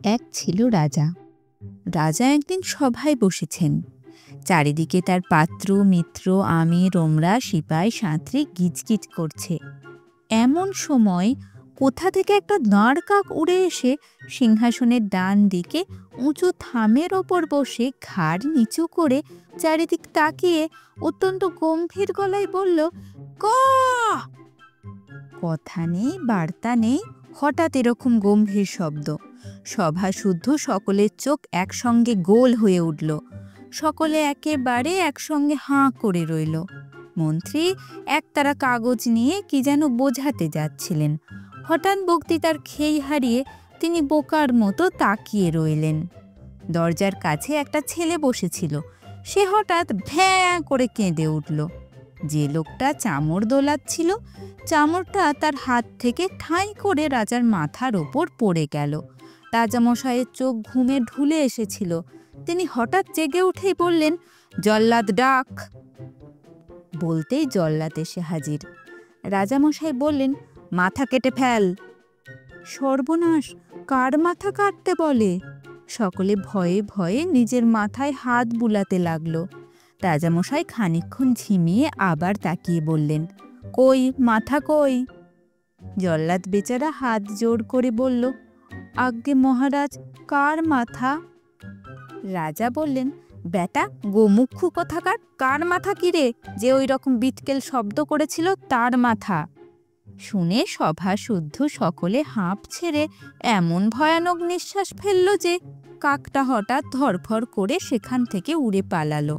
এক ছিল রাজা। রাজা একদিন সভায় বসেছেন। চারিদিকে তার পাত্র মিত্র আমি রোমরা সিপাই সাঁতরে গিজগিজ করছে। এমন সময় কোথা থেকে একটা দাঁড় কাক উড়ে এসে সিংহাসনের ডান দিকে উঁচু থামের ওপর বসে ঘাড় নিচু করে চারিদিক তাকিয়ে অত্যন্ত গম্ভীর গলায় বলল, ক। কথা নেই বার্তা নেই, হঠাৎ এরকম গম্ভীর শব্দ। সভা শুদ্ধ সকলের চোখ একসঙ্গে গোল হয়ে উঠল। সকলে একেবারে একসঙ্গে হাঁ করে রইল। মন্ত্রী একতারা কাগজ নিয়ে কি যেন বোঝাতে যাচ্ছিলেন। হঠাৎ বক্তৃতার খেই হারিয়ে তিনি বোকার মতো তাকিয়ে রইলেন। দরজার কাছে একটা ছেলে বসেছিল। সে হঠাৎ ভ্যাঁ করে কেঁদে উঠল। যে লোকটা চামর দোলাচ্ছিল, চামরটা তার হাত থেকে ঠাঁই করে রাজার মাথার ওপর পড়ে গেল। রাজামশাইয়ের চোখ ঘুমে ঢুলে এসেছিল। তিনি হঠাৎ জেগে উঠেই বললেন, জল্লাদ ডাক। বলতেই জল্লাদ এসে হাজির। রাজামশাই বললেন, মাথা কেটে ফেল। সর্বনাশ, কার মাথা কাটতে বলে? সকলে ভয়ে ভয়ে নিজের মাথায় হাত বুলাতে লাগলো। রাজামশাই খানিকক্ষণ ঝিমিয়ে আবার তাকিয়ে বললেন, কই মাথা কই? জল্লাদ বেচারা হাত জোড় করে বলল, আজ্ঞে মহারাজ, কার মাথা? রাজা বললেন, বেটা গোমুখু কোথাকার, কার মাথা কিরে? যে ওই রকম বিটকেল শব্দ করেছিল তার মাথা। শুনে সভা শুদ্ধ সকলে হাঁপ ছেড়ে এমন ভয়ানক নিঃশ্বাস ফেলল যে কাকটা হঠাৎ ধরফর করে সেখান থেকে উড়ে পালালো।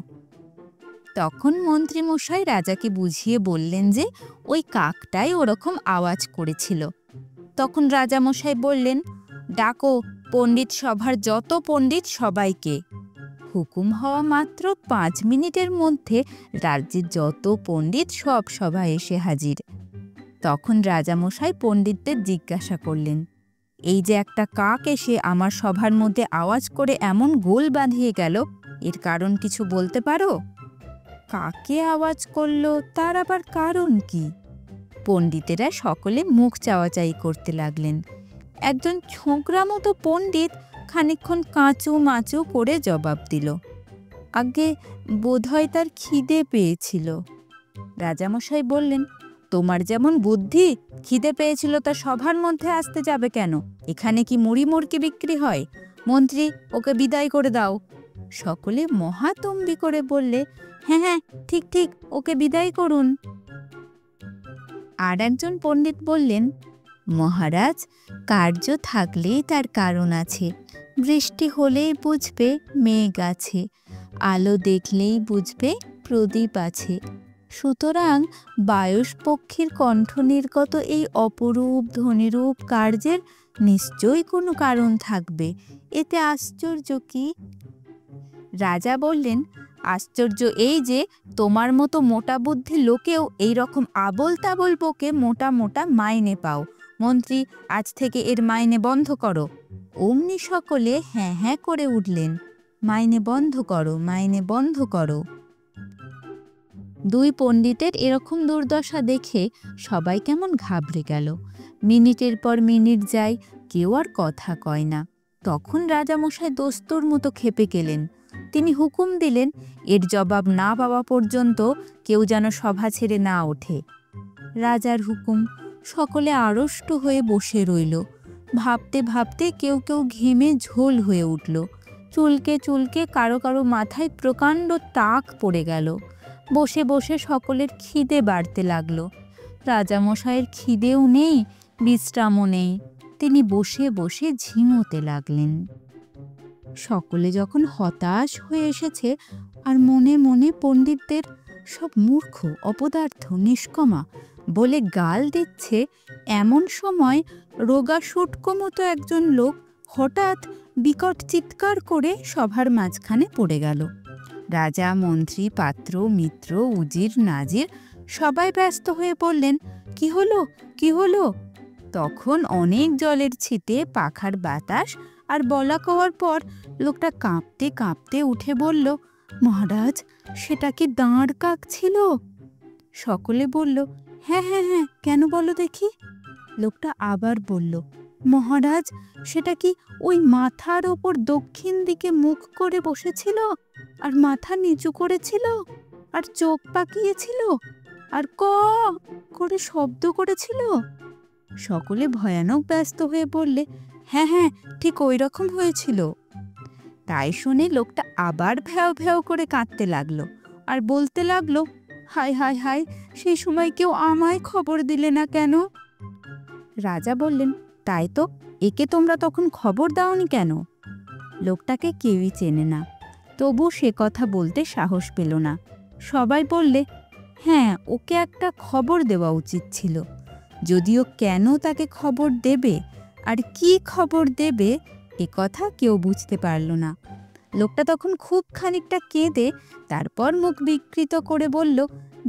তখন মন্ত্রীমশাই রাজাকে বুঝিয়ে বললেন যে ওই কাকটাই ওরকম আওয়াজ করেছিল। তখন রাজামশাই বললেন, ডাকো পণ্ডিত সভার যত পণ্ডিত সবাইকে। হুকুম হওয়া মাত্র 5 মিনিটের মধ্যে রাজ্যের যত পণ্ডিত সব সভায় এসে হাজির। তখন রাজামশাই পণ্ডিতদের জিজ্ঞাসা করলেন, এই যে একটা কাক এসে আমার সভার মধ্যে আওয়াজ করে এমন গোল বাঁধিয়ে গেল, এর কারণ কিছু বলতে পারো? কাকে আওয়াজ করলো, তার আবার কারণ কি? পণ্ডিতেরা সকলে মুখ চাওয়াচাই করতে লাগলেন। একজন ছোকরা মতো পণ্ডিত খানিকক্ষণ কাঁচু মাচু করে জবাব দিল, আগে বোধহয় তার খিদে পেয়েছিল। রাজামশাই বললেন, তোমার যেমন বুদ্ধি, খিদে পেয়েছিল তা সভার মধ্যে আসতে যাবে কেন? এখানে কি মুড়ি মুড়কি বিক্রি হয়? মন্ত্রী, ওকে বিদায় করে দাও। সকলে মহাতম্বি করে বললে, হ্যাঁ হ্যাঁ, ঠিক ঠিক, ওকে বিদায় করুন। আর একজন পণ্ডিত বললেন, মহারাজ, কার্য থাকলেই তার কারণ আছে। বৃষ্টি হলেই বুঝবে মেঘ আছে, আলো দেখলেই বুঝবে প্রদীপ আছে। সুতরাং বায়ুষ পক্ষীর কণ্ঠ নির্গত এই অপরূপ ধ্বনিরূপ কার্যের নিশ্চয়ই কোনো কারণ থাকবে। এতে আশ্চর্য কি? রাজা বললেন, আশ্চর্য এই যে তোমার মতো মোটা বুদ্ধি লোকেও এই রকম আবোল তাবোল বকে মোটা মোটা মাইনে পাও। মন্ত্রী, আজ থেকে এর মাইনে বন্ধ করো। অমনি সকলে হ্যাঁ হ্যাঁ করে উঠলেন, মাইনে বন্ধ করো, মাইনে বন্ধ করো। দুই পণ্ডিতের এরকম দুর্দশা দেখে সবাই কেমন ঘাবড়ে গেল। মিনিটের পর মিনিট যায়, কেউ আর কথা কয় না। তখন রাজামশাই দস্তুর মতো ক্ষেপে গেলেন। তিনি হুকুম দিলেন, এর জবাব না পাওয়া পর্যন্ত কেউ যেন সভা ছেড়ে না ওঠে। রাজার হুকুম। সকলে আড়ষ্ট হয়ে বসে রইল। ভাবতে ভাবতে কেউ কেউ ঘেমে ঝোল হয়ে উঠল। চুলকে চুলকে কারো কারো মাথায় প্রকাণ্ড তাক পড়ে গেল। বসে বসে সকলের খিদে বাড়তে লাগলো। রাজামশাইয়ের খিদেও নেই, বিশ্রামও নেই। তিনি বসে বসে ঝিমোতে লাগলেন। সকলে যখন হতাশ হয়ে এসেছে আর মনে মনে পণ্ডিতদের সব মূর্খ, অপদার্থ, নিষ্কমা বলে গাল দিচ্ছে, এমন সময় রোগা শুটকো মতো একজন লোক হঠাৎ বিকট চিৎকার করে সভার মাঝখানে পড়ে গেল। রাজা, মন্ত্রী, পাত্র, মিত্র, উজির, নাজির সবাই ব্যস্ত হয়ে বললেন, কি হলো, কি হলো? তখন অনেক জলের ছিটে, পাখার বাতাস আর বলা কওয়ার পর লোকটা কাঁপতে কাঁপতে উঠে বলল, মহারাজ, সেটা কি দাঁড় কাক ছিল? সকলে বলল, হ্যাঁ হ্যাঁ হ্যাঁ, কেন বলো দেখি? লোকটা আবার বলল, মহারাজ, সেটা কি ওই মাথার ওপর দক্ষিণ দিকে মুখ করে বসেছিল, আর মাথা নিচু করেছিল, আর চোখ পাকিয়েছিল, আর ক করে শব্দ করেছিল? সকলে ভয়ানক ব্যস্ত হয়ে বললে, হ্যাঁ হ্যাঁ, ঠিক ওই রকম হয়েছিল। তাই শুনে লোকটা আবার ভ্যাও ভ্যাও করে কাঁদতে লাগলো আর বলতে লাগলো, হায় হায় হায়, সেই সময় কেউ আমায় খবর দিলে না কেন? রাজা বললেন, তাই তো, একে তোমরা তখন খবর দাওনি কেন? লোকটাকে কেউই চেনে না, তবু সে কথা বলতে সাহস পেল না। সবাই বললে, হ্যাঁ, ওকে একটা খবর দেওয়া উচিত ছিল। যদিও কেন তাকে খবর দেবে আর কি খবর দেবে, এ কথা কেউ বুঝতে পারল না। লোকটা তখন খুব খানিকটা কেঁদে তারপর মুখ বিকৃত করে বলল,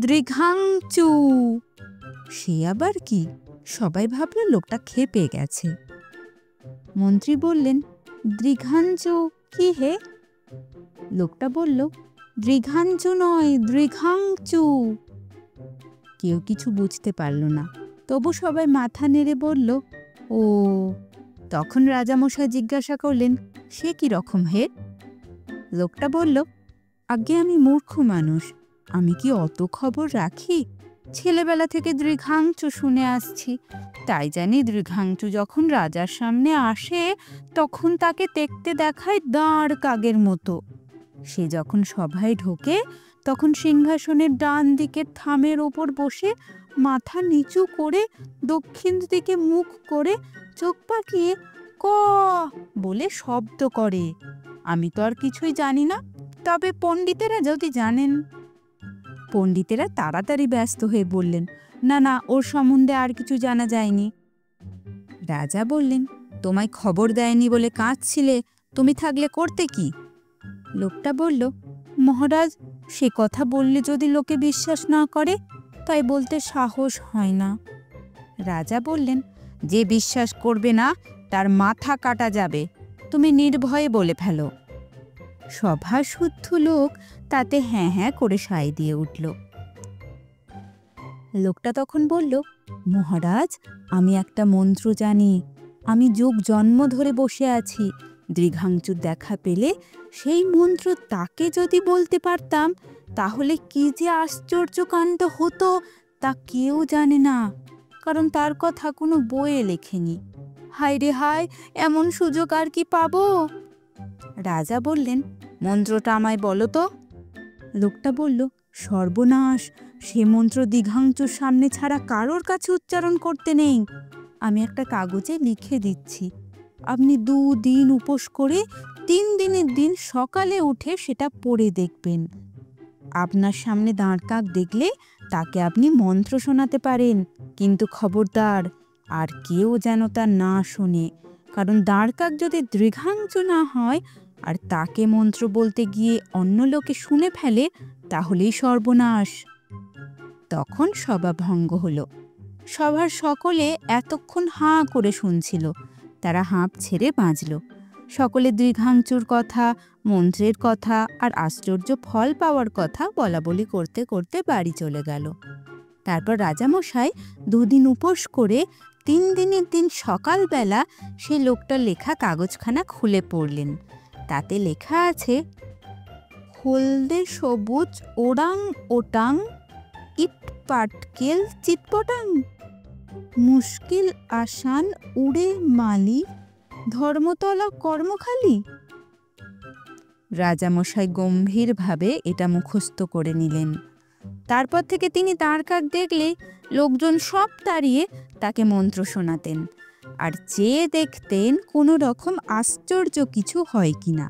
দৃঘাংচু। সে আবার কি? সবাই ভাবল লোকটা খেপে গেছে। মন্ত্রী বললেন, দৃঘাঞ্চু কি হে? লোকটা বলল, দৃঘাঞ্চু নয়, দৃঘাংচু। কেউ কিছু বুঝতে পারল না, তবু সবাই মাথা নেড়ে বলল, ও। তখন রাজামশাই জিজ্ঞাসা করলেন, সে কি রকম হে? লোকটা বলল, আগে আমি মূর্খ মানুষ, আমি কি অত খবর রাখি? ছেলেবেলা থেকে দৃঘাংচু শুনে আসছি, তাই জানি দৃঘাংচু যখন রাজার সামনে আসে তখন তাকে দেখতে দেখায় দাঁড় কাকের মতো। সে যখন সভায় ঢোকে তখন সিংহাসনের ডান দিকের থামের ওপর বসে মাথা নিচু করে দক্ষিণ দিকে মুখ করে চোখ পাকিয়ে ক বলে শব্দ করে। আমি তো আর কিছুই জানি না, তবে পণ্ডিতেরা যদি জানেন। পণ্ডিতেরা তাড়াতাড়ি ব্যস্ত হয়ে বললেন, না না, ওর সম্বন্ধে আর কিছু জানা যায়নি। রাজা বললেন, তোমায় খবর দেয়নি বলে কাঁদছিলে, তুমি থাকলে করতে কি? লোকটা বলল, মহারাজ, সে কথা বললে যদি লোকে বিশ্বাস না করে, তাই বলতে সাহস হয় না। রাজা বললেন, যে বিশ্বাস করবে না তার মাথা কাটা যাবে, তুমি নির্ভয়ে বলে ফেলো। সভা শুদ্ধ লোক তাতে হ্যাঁ হ্যাঁ করে সায় দিয়ে উঠল। লোকটা তখন বলল, মহারাজ, আমি একটা মন্ত্র জানি। আমি যুগ জন্ম ধরে বসে আছি, দৃঘাংচুর দেখা পেলে সেই মন্ত্র তাকে যদি বলতে পারতাম তাহলে কি যে আশ্চর্য কাণ্ড হতো তা কেউ জানে না, কারণ তার কথা কোনো বইয়ে লেখেনি। হায় রে হায়, এমন সুযোগ আর কি পাবো? রাজা বললেন, মন্ত্রটা আমায় বলো তো। লোকটা বলল, সর্বনাশ, সে মন্ত্র দৃঘাংচুর সামনে ছাড়া কারোর কাছে উচ্চারণ করতে নেই। আমি একটা কাগজে লিখে দিচ্ছি, আপনি 2 দিন উপোস করে 3 দিনের দিন সকালে উঠে সেটা পড়ে দেখবেন। আপনার সামনে দাঁড় কাক দেখলে তাকে আপনি মন্ত্র শোনাতে পারেন, কিন্তু খবরদার আর কেউ যেন তা না শোনে, কারণ দাঁড় কাক যদি দৃঘাংচু না হয় আর তাকে মন্ত্র বলতে গিয়ে অন্য লোকে শুনে ফেলে, তাহলেই সর্বনাশ। তখন সভা ভঙ্গ হলো। সভার সকলে এতক্ষণ হাঁ করে শুনছিল, তারা হাঁপ ছেড়ে বাঁচল। সকলে দৃঘাংচুর কথা, মন্ত্রের কথা আর আশ্চর্য ফল পাওয়ার কথা বলা বলি করতে করতে বাড়ি চলে গেল। তারপর রাজামশাই 2 দিন উপোস করে 3 দিনের দিন সকালবেলা সে লোকটার লেখা কাগজখানা খুলে পড়লেন। তাতে লেখা আছে, হলদে সবুজ ওরাং ওটাং, ইট পাটকেল চিটপটাং, মুশকিল আসান উড়ে মালি, ধর্মতলা কর্মখালি। রাজামশাই গম্ভীরভাবে এটা মুখস্থ করে নিলেন। তারপর থেকে তিনি দাঁড় কাক দেখলে লোকজন সব দাঁড়িয়ে তাকে মন্ত্র শোনাতেন আর চেয়ে দেখতেন কোনো রকম আশ্চর্য কিছু হয় কিনা।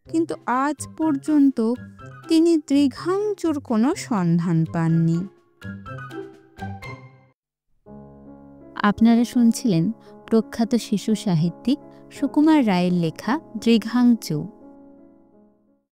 কিন্তু আজ পর্যন্ত তিনি দৃঘাংচুর কোনো সন্ধান পাননি। আপনারা শুনছিলেন প্রখ্যাত শিশু সাহিত্যিক সুকুমার রায়ের লেখা দৃঘাংচু।